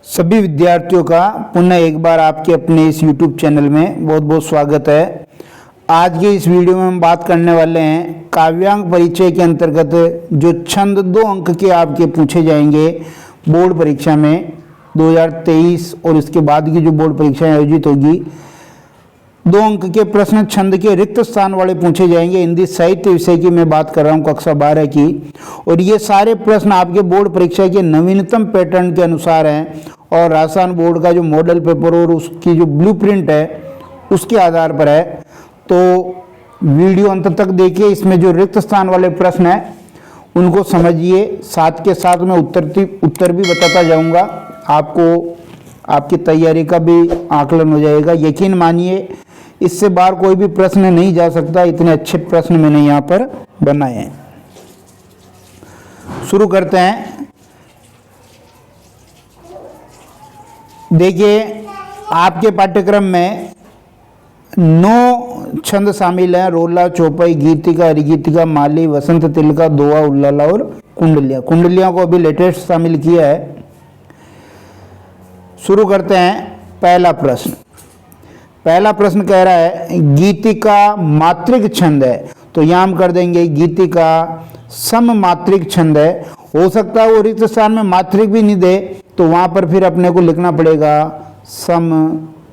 सभी विद्यार्थियों का पुनः एक बार आपके अपने इस YouTube चैनल में बहुत बहुत स्वागत है। आज के इस वीडियो में हम बात करने वाले हैं काव्यांक परिचय के अंतर्गत जो छंद 2 अंक के आपके पूछे जाएंगे बोर्ड परीक्षा में 2023 और इसके बाद की जो बोर्ड परीक्षाएं आयोजित होगी। 2 अंक के प्रश्न छंद के रिक्त स्थान वाले पूछे जाएंगे। हिंदी साहित्य विषय की मैं बात कर रहा हूँ, कक्षा 12 की। और ये सारे प्रश्न आपके बोर्ड परीक्षा के नवीनतम पैटर्न के अनुसार हैं और राजस्थान बोर्ड का जो मॉडल पेपर और उसकी जो ब्लूप्रिंट है उसके आधार पर है। तो वीडियो अंत तक देखिए। इसमें जो रिक्त स्थान वाले प्रश्न हैं उनको समझिए, साथ के साथ मैं उत्तर भी बताता जाऊंगा। आपको आपकी तैयारी का भी आकलन हो जाएगा। यकीन मानिए इससे बाहर कोई भी प्रश्न नहीं जा सकता, इतने अच्छे प्रश्न मैंने यहाँ पर बनाए हैं। शुरू करते हैं। देखिए, आपके पाठ्यक्रम में 9 छंद शामिल हैं। रोला, चौपाई, गीतिका, हरिगीतिका, माली, वसंत तिलका, दोहा, उल्लाला और कुंडलियाँ। कुंडलियाँ को अभी लेटेस्ट शामिल किया है। शुरू करते हैं। पहला प्रश्न कह रहा है गीतिका मात्रिक छंद है, तो यहाँ हम कर देंगे गीतिका सम मात्रिक छंद है। हो सकता है वो रिक्त स्थान में मात्रिक भी नहीं दे, तो वहां पर फिर अपने को लिखना पड़ेगा सम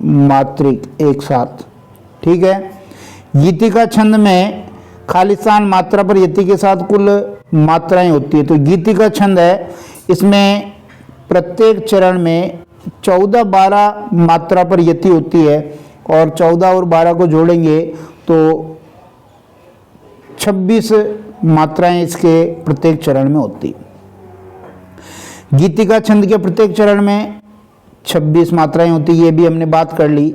मात्रिक एक साथ। ठीक है। गीतिका छंद में खाली स्थान मात्रा पर यति के साथ कुल मात्राएं होती है। तो गीतिका छंद है, इसमें प्रत्येक चरण में 14-12 मात्रा पर यति होती है और 14 और 12 को जोड़ेंगे तो 26 मात्राएं इसके प्रत्येक चरण में होती। गीतिका छंद के प्रत्येक चरण में 26 मात्राएं होती, ये भी हमने बात कर ली।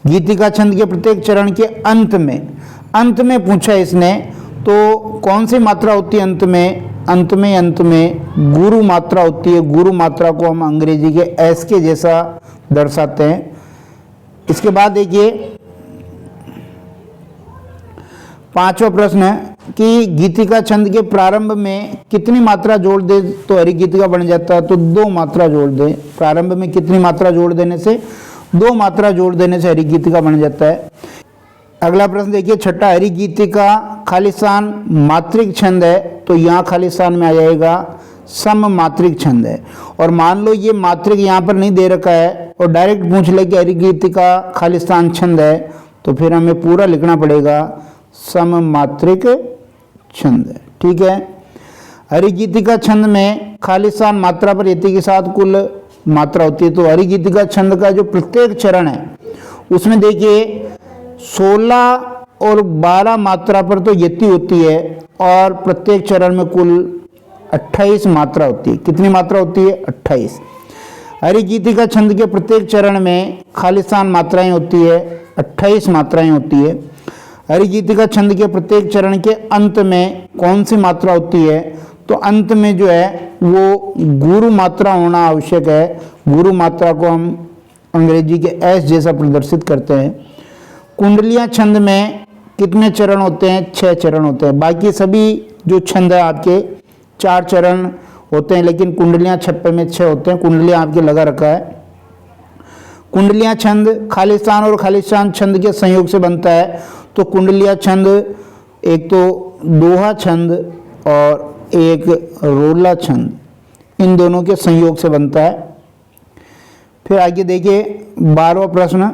गीतिका छंद के प्रत्येक चरण के अंत में पूछा इसने, तो कौन सी मात्रा होती है अंत में गुरु मात्रा होती है। गुरु मात्रा को हम अंग्रेजी के एस के जैसा दर्शाते हैं। इसके बाद देखिए 5वां प्रश्न है कि गीतिका छंद के प्रारंभ में कितनी मात्रा जोड़ दे तो हरिगीतिका बन जाता है, तो 2 मात्रा जोड़ दे। प्रारंभ में कितनी मात्रा जोड़ देने से 2 मात्रा जोड़ देने से हरिगीतिका बन जाता है। अगला प्रश्न देखिए 6ठा, हरिगीतिका खाली स्थान मात्रिक छंद है, तो यहाँ खाली स्थान में आ जाएगा सम मात्रिक छंद है। और मान लो ये मात्रिक यहाँ पर नहीं दे रखा है और डायरेक्ट पूछ ले कि हरिगीतिका खाली स्थान छंद है, तो फिर हमें पूरा लिखना पड़ेगा सम मात्रिक छंद है। ठीक है। हरिगीतिका छंद में खाली स्थान मात्रा पर यति के साथ कुल मात्रा होती है। तो हरिगीतिका छंद का जो प्रत्येक चरण है उसमें देखिए 16 और 12 मात्रा पर तो यति होती है और प्रत्येक चरण में कुल 28 मात्रा होती है। कितनी मात्रा होती है? 28। हरिगीतिका छंद के प्रत्येक चरण में खाली स्थान मात्राएं होती है, 28 मात्राएं होती है। हरिगीतिका छंद के प्रत्येक चरण के अंत में कौन सी मात्रा होती है? तो अंत में जो है वो गुरु मात्रा होना आवश्यक है। गुरु मात्रा को हम अंग्रेजी के एस जैसा प्रदर्शित करते हैं। कुंडलियाँ छंद में कितने चरण होते हैं? 6 चरण होते हैं। बाकी सभी जो छंद है आपके 4 चरण होते हैं, लेकिन कुंडलियाँ छप्पे में 6 होते हैं। कुंडलियाँ आपके लगा रखा है। कुंडलियाँ छंद खाली स्थान और खाली स्थान छंद के संयोग से बनता है। तो कुंडलियाँ छंद एक तो दोहा छंद और एक रोला छंद, इन दोनों के संयोग से बनता है। फिर आगे देखिए 12वां प्रश्न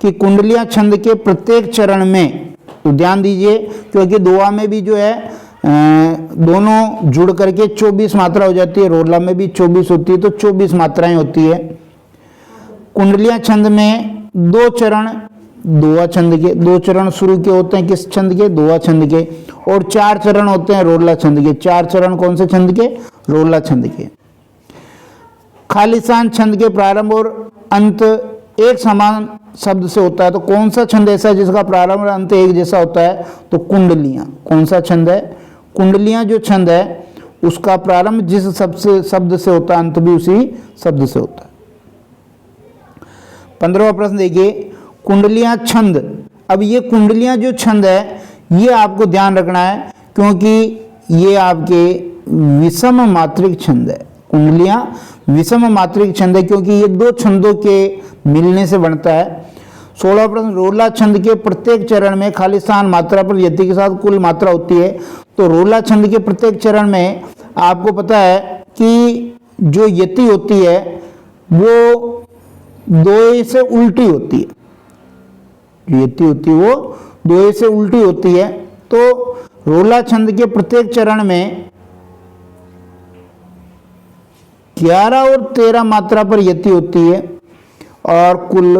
कि कुंडलियाँ छंद के प्रत्येक चरण में, तो ध्यान दीजिए क्योंकि दोहा में भी जो है दोनों जुड़ करके 24 मात्रा हो जाती है, रोला में भी 24 होती है, तो 24 मात्राएं होती है। कुंडलियाँ छंद में 2 चरण दोहा छंद के, 2 चरण शुरू के होते हैं किस छंद के? दोहा छंद के। और 4 चरण होते हैं रोला छंद के। 4 चरण कौन से छंद के? रोला छंद के। खाली स्थान छंद के प्रारंभ और अंत एक समान शब्द से होता है, तो कौन सा छंद ऐसा है जिसका प्रारंभ और अंत एक जैसा होता है? तो कुंडलियाँ। कौन सा छंद है? कुंडलियाँ जो छंद है उसका प्रारंभ जिस शब्द से होता है अंत भी उसी शब्द से होता है। 15वां प्रश्न देखिए कुंडलियाँ छंद। अब ये कुंडलियाँ जो छंद है ये आपको ध्यान रखना है क्योंकि ये आपके विषम मात्रिक छंद है। कुंडलियां विषम मात्रिक छंद है, क्योंकि ये दो छंदों के मिलने से बनता है। 16 प्रश्न, रोला छंद के प्रत्येक चरण में खालिस्तान मात्रा पर यति के साथ कुल मात्रा होती है। तो रोला छंद के प्रत्येक चरण में आपको पता है कि जो यति होती है वो दोए से उल्टी होती है, जो यति होती है वो दोए से उल्टी होती है। तो रोला छंद के प्रत्येक चरण में 11 और 13 मात्रा पर यति होती है और कुल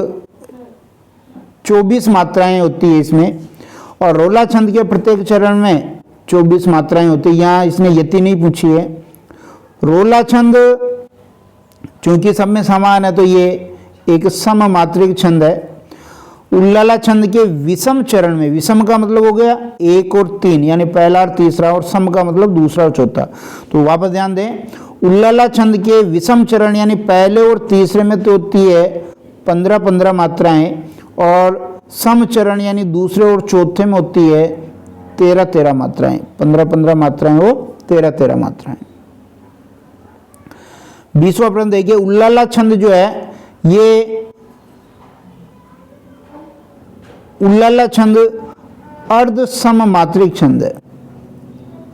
24 मात्राएं होती है इसमें। और रोला छंद के प्रत्येक चरण में 24 मात्राएं होती है। यहाँ इसने यति नहीं पूछी है। रोला छंद चूंकि सब में समान है तो ये एक सम मात्रिक छंद है। उल्लाला छंद के विषम चरण में, विषम का मतलब हो गया 1 और 3 यानी पहला और तीसरा, और सम का मतलब दूसरा और चौथा। तो वापस ध्यान दें, उल्लाला छंद के विषम चरण यानी पहले और तीसरे में तो होती है 15-15 मात्राएं, और सम चरण यानी दूसरे और चौथे में होती है 13-13 मात्राएं। 15-15 मात्राएं वो 13-13 मात्राएं। 20वां प्रश्न देखिए, उल्लाला छंद जो है ये उल्लाला छंद अर्ध सम मात्रिक छंद है।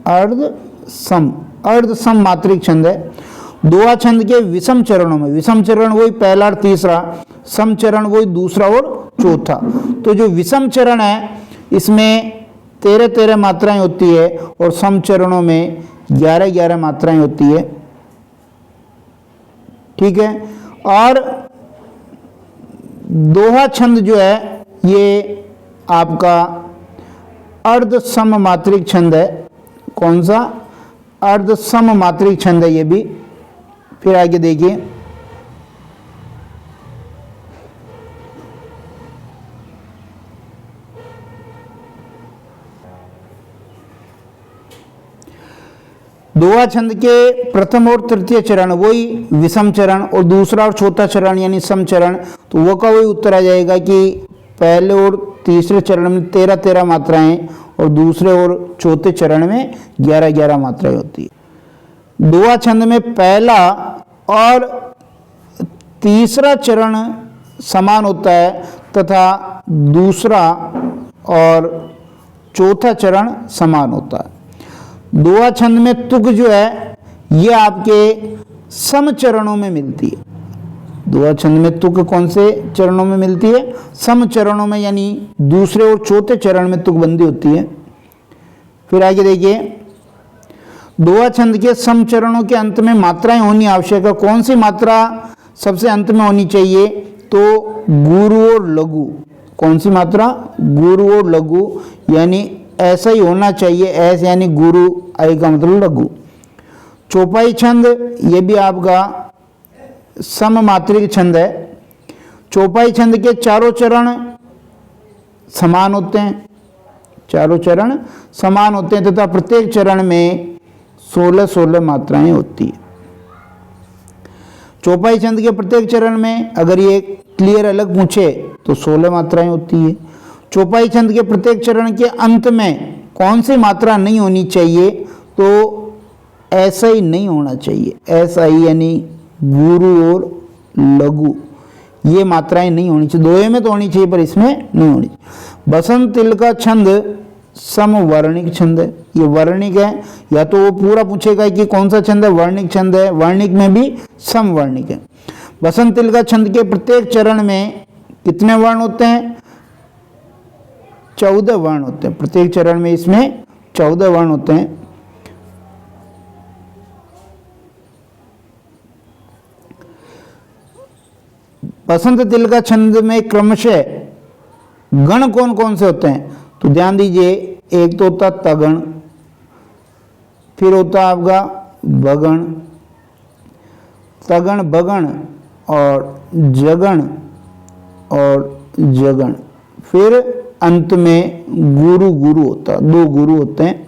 अर्ध सम मात्रिक छंद है। दोहा छंद के विषम चरणों में, विषम चरण वही पहला और तीसरा, सम चरण वही दूसरा और चौथा। तो जो विषम चरण है इसमें 13-13 मात्राएं होती है और सम चरणों में 11-11 मात्राएं होती है। ठीक है। और दोहा छंद जो है ये आपका अर्ध सम मात्रिक छंद है। कौन सा? अर्ध सम मात्रिक छंद है ये भी। फिर आगे देखिए, दोहा छंद के प्रथम और तृतीय चरण वही विषम चरण, और दूसरा और चौथा चरण यानी सम चरण। तो वो का वही उत्तर आ जाएगा कि पहले और तीसरे चरण में 13-13 मात्राएं और दूसरे और चौथे चरण में 11-11 मात्राएं होती है। दोहा छंद में पहला और तीसरा चरण समान होता है तथा दूसरा और चौथा चरण समान होता है। दोहा छंद में तुक जो है ये आपके सम चरणों में मिलती है। दोहा छंद में तुक कौन से चरणों में मिलती है? सम चरणों में, यानी दूसरे और चौथे चरण में तुकबंदी होती है। फिर आगे देखिए, दोहा छंद के सम चरणों के अंत में मात्राएं होनी आवश्यक है। कौन सी मात्रा सबसे अंत में होनी चाहिए? तो गुरु और लघु। कौन सी मात्रा? गुरु और लघु, यानी ऐसा ही होना चाहिए। ऐसे यानी गुरु, आई का मतलब लघु। चौपाई छंद ये भी आपका सम मात्रिक छंद है। चौपाई छंद के चारों चरण समान होते हैं, चारों चरण समान होते हैं तथा प्रत्येक चरण में 16-16 मात्राएं होती है। चौपाई छंद के प्रत्येक चरण में अगर ये क्लियर अलग पूछे तो 16 मात्राएं होती है। चौपाई छंद के प्रत्येक चरण के अंत में कौन सी मात्रा नहीं होनी चाहिए? तो ऐसा ही नहीं होना चाहिए। ऐसा ही यानी गुरु और लघु, ये मात्राएं नहीं होनी चाहिए। दोहे में तो होनी चाहिए पर इसमें नहीं होनी चाहिए। बसंत तिल का छंद समवर्णिक छंद है। ये वर्णिक है, या तो वो पूरा पूछेगा कि कौन सा छंद है, वर्णिक छंद है। वर्णिक में भी समवर्णिक है। बसंत तिल का छंद के प्रत्येक चरण में कितने वर्ण होते हैं? 14 वर्ण होते हैं। प्रत्येक चरण में इसमें 14 वर्ण होते हैं। बसंत तिल का छंद में क्रमशः गण कौन कौन से होते हैं? तो ध्यान दीजिए, एक तो होता तगण, फिर होता आपका बगण, तगण, बगण और जगण और जगण। फिर अंत में गुरु गुरु होता, 2 गुरु होते हैं।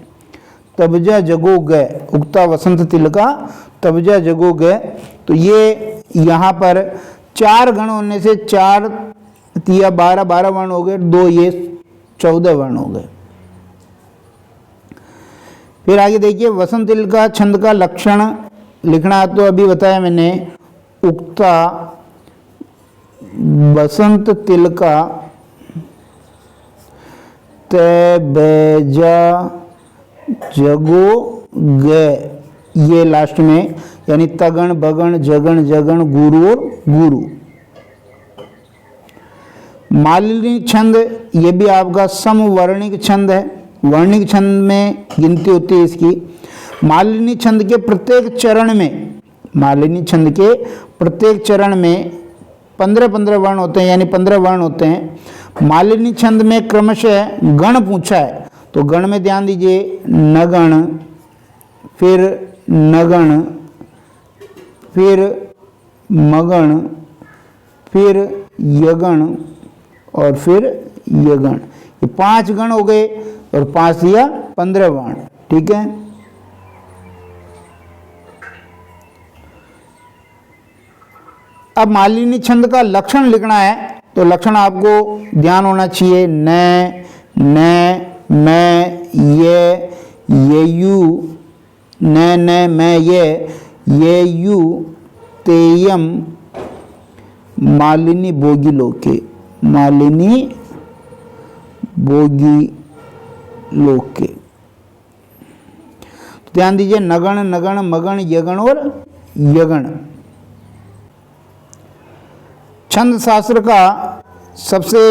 तबजा जगो गए, उगता वसंत तिल का तबजा जगो गए। तो ये यहाँ पर 4 गण होने से 4 या 12 वर्ण हो गए, 2 ये 14 वर्ण हो गए। फिर आगे देखिए, वसंत तिल का छंद का लक्षण लिखना तो अभी बताया मैंने, उक्ता बसंत तिलका ते बेजा जगो गे, ये लास्ट में, यानी तगण बगण जगण जगण गुरु और गुरु। मालिनी छंद, ये भी आपका समवर्णिक छंद है। वर्णिक छंद में गिनती होती है इसकी। मालिनी छंद के प्रत्येक चरण में, मालिनी छंद के प्रत्येक चरण में 15-15 वर्ण होते हैं, यानी 15 वर्ण होते हैं। मालिनी छंद में क्रमशः गण पूछा है, तो गण में ध्यान दीजिए, नगण, फिर नगण, फिर मगण, फिर यगण और फिर यगण। ये 5 गण हो गए और 5 या 15 वर्ण। ठीक है, अब मालिनी छंद का लक्षण लिखना है, तो लक्षण आपको ध्यान होना चाहिए। न, मैं, ये यू, न मैं ये यू, तेयम, मालिनी भोगी लोके, मालिनी भोगी लोके। तो ध्यान दीजिए, नगण, नगण, मगण, यगण और यगण। छंद शास्त्र का सबसे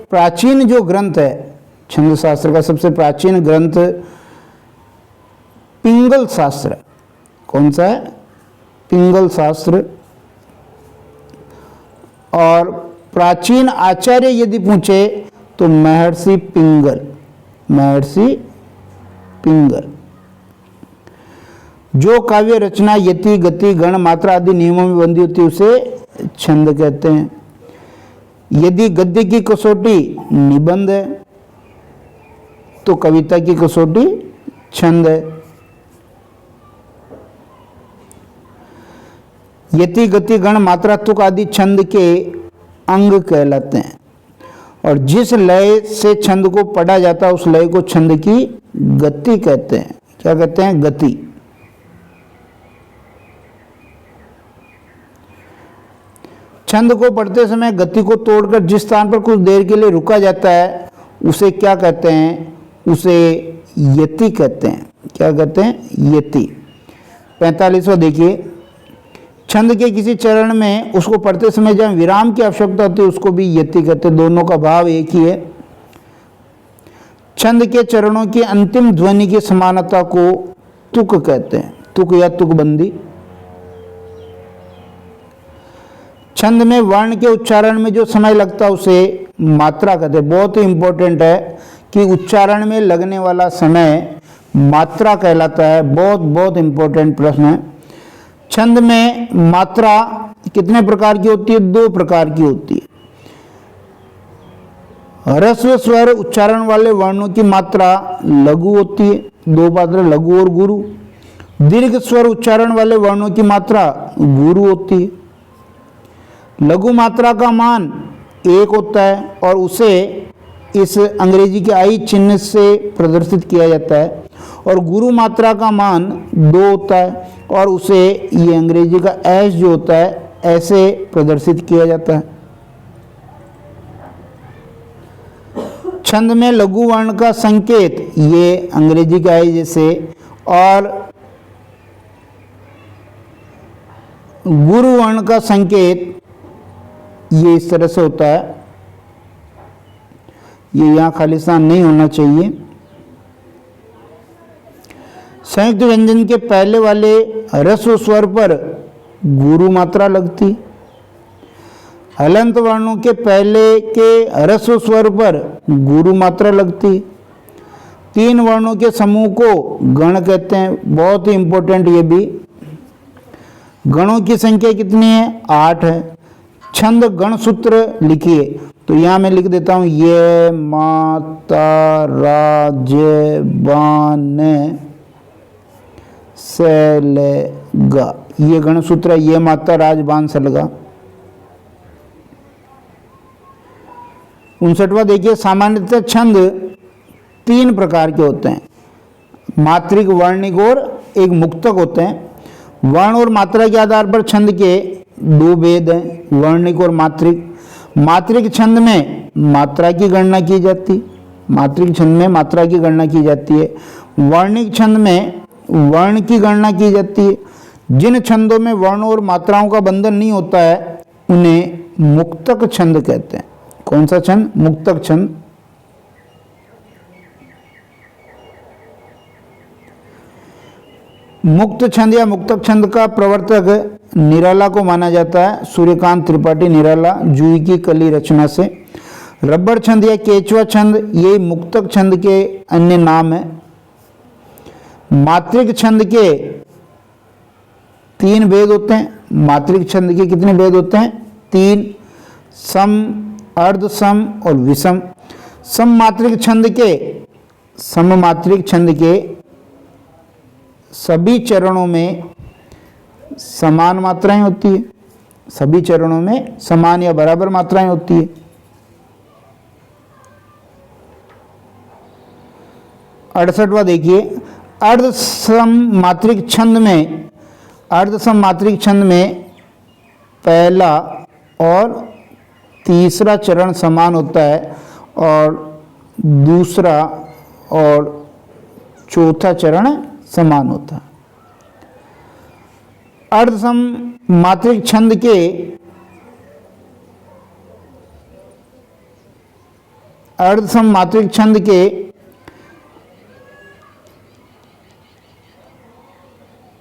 प्राचीन जो ग्रंथ है, छंद शास्त्र का सबसे प्राचीन ग्रंथ पिंगल शास्त्र। कौन सा है? पिंगल शास्त्र। और प्राचीन आचार्य यदि पूछे तो महर्षि पिंगल, महर्षि पिंगल। जो काव्य रचना यति, गति, गण, मात्रा आदि नियमों में बंधी होती है उसे छंद कहते हैं। यदि गद्य की कसौटी निबंध है तो कविता की कसौटी छंद है। यति, गति, गण, मात्रा, तुक आदि छंद के अंग कहलाते हैं। और जिस लय से छंद को पढ़ा जाता है उस लय को छंद की गति कहते हैं। क्या कहते हैं? गति। छंद को पढ़ते समय गति को तोड़कर जिस स्थान पर कुछ देर के लिए रुका जाता है उसे क्या कहते हैं? उसे यति कहते हैं। क्या कहते हैं? यति। 45वां देखिए, छंद के किसी चरण में उसको पढ़ते समय जब विराम की आवश्यकता होती है उसको भी यति कहते हैं। दोनों का भाव एक ही है। छंद के चरणों की अंतिम ध्वनि की समानता को तुक कहते हैं, तुक या तुकबंदी। छंद में वर्ण के उच्चारण में जो समय लगता है उसे मात्रा कहते हैं। बहुत ही इंपॉर्टेंट है कि उच्चारण में लगने वाला समय मात्रा कहलाता है। बहुत बहुत इंपॉर्टेंट प्रश्न है। छंद में मात्रा कितने प्रकार की होती है? 2 प्रकार की होती है। ह्रस्व स्वर उच्चारण वाले वर्णों की मात्रा लघु होती है, 2 मात्रा, लघु और गुरु। दीर्घ स्वर उच्चारण वाले वर्णों की मात्रा गुरु होती है। लघु मात्रा का मान 1 होता है और उसे इस अंग्रेजी के आई चिन्ह से प्रदर्शित किया जाता है। और गुरु मात्रा का मान 2 होता है और उसे ये अंग्रेजी का एस जो होता है ऐसे प्रदर्शित किया जाता है। छंद में लघु वर्ण का संकेत ये अंग्रेजी का आई जैसे, और गुरु वर्ण का संकेत ये इस तरह से होता है। ये यहाँ खालिस्तान नहीं होना चाहिए। संयुक्त व्यंजन के पहले वाले ह्रस्व स्वर पर गुरु मात्रा लगती। हलंत वर्णों के पहले के ह्रस्व स्वर पर गुरु मात्रा लगती। 3 वर्णों के समूह को गण कहते हैं। बहुत ही इंपॉर्टेंट ये भी। गणों की संख्या कितनी है? 8 है। छंद गण सूत्र लिखिए, तो यहां मैं लिख देता हूं, ये माता राज बान सलगा, ये गण सूत्र है। ये माता राज बान सलगा। 59वां देखिए, सामान्यतः छंद 3 प्रकार के होते हैं, मात्रिक, वर्णिक और एक मुक्तक होते हैं। वर्ण और मात्रा के आधार पर छंद के दो भेद हैं, वर्णिक और मात्रिक। मात्रिक छंद में मात्रा की गणना की जाती, मात्रिक छंद में मात्रा की गणना की जाती है। वर्णिक छंद में वर्ण की गणना की जाती है। जिन छंदों में वर्ण और मात्राओं का बंधन नहीं होता है उन्हें मुक्तक छंद कहते हैं। कौन सा छंद? मुक्तक छंद। मुक्त छंद या मुक्तक छंद का प्रवर्तक निराला को माना जाता है, सूर्यकांत त्रिपाठी निराला, जूही की कली रचना से। रबर छंद या केचवा छंद ये मुक्तक छंद के अन्य नाम है। मात्रिक छंद के 3 भेद होते हैं। मात्रिक छंद के कितने भेद होते हैं? 3, सम, अर्ध सम और विषम। सममात्रिक छंद के सभी चरणों में समान मात्राएं होती है, सभी चरणों में समान या बराबर मात्राएं होती है। अड़सठवां देखिए, अर्धसम मात्रिक छंद में पहला और तीसरा चरण समान होता है और दूसरा और चौथा चरण समान होता है। अर्धसम मात्रिक छंद के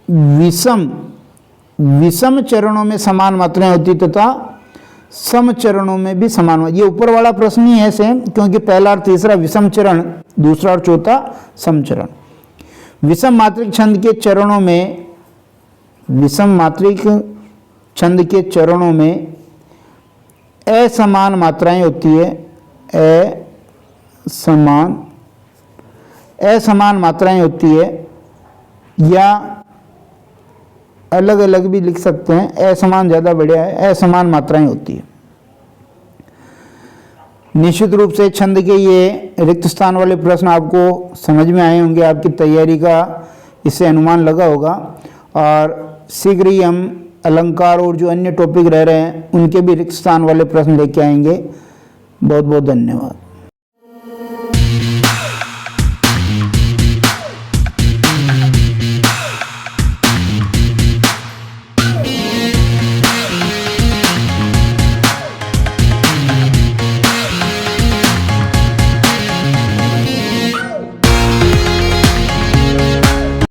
विषम चरणों में समान मात्राएं होती तथा सम चरणों में भी समान। ये ऊपर वाला प्रश्न ही है सेम, क्योंकि पहला और तीसरा विषम चरण, दूसरा और चौथा सम चरण। विषम मात्रिक छंद के चरणों में असमान मात्राएं होती है, असमान मात्राएं होती है, या अलग अलग भी लिख सकते हैं, असमान ज़्यादा बढ़िया है, असमान मात्राएं होती है। निश्चित रूप से छंद के ये रिक्त स्थान वाले प्रश्न आपको समझ में आए होंगे, आपकी तैयारी का इससे अनुमान लगा होगा। और शीघ्र ही हम अलंकार और जो अन्य टॉपिक रह रहे हैं उनके भी रिक्त स्थान वाले प्रश्न लेके आएंगे। बहुत बहुत धन्यवाद।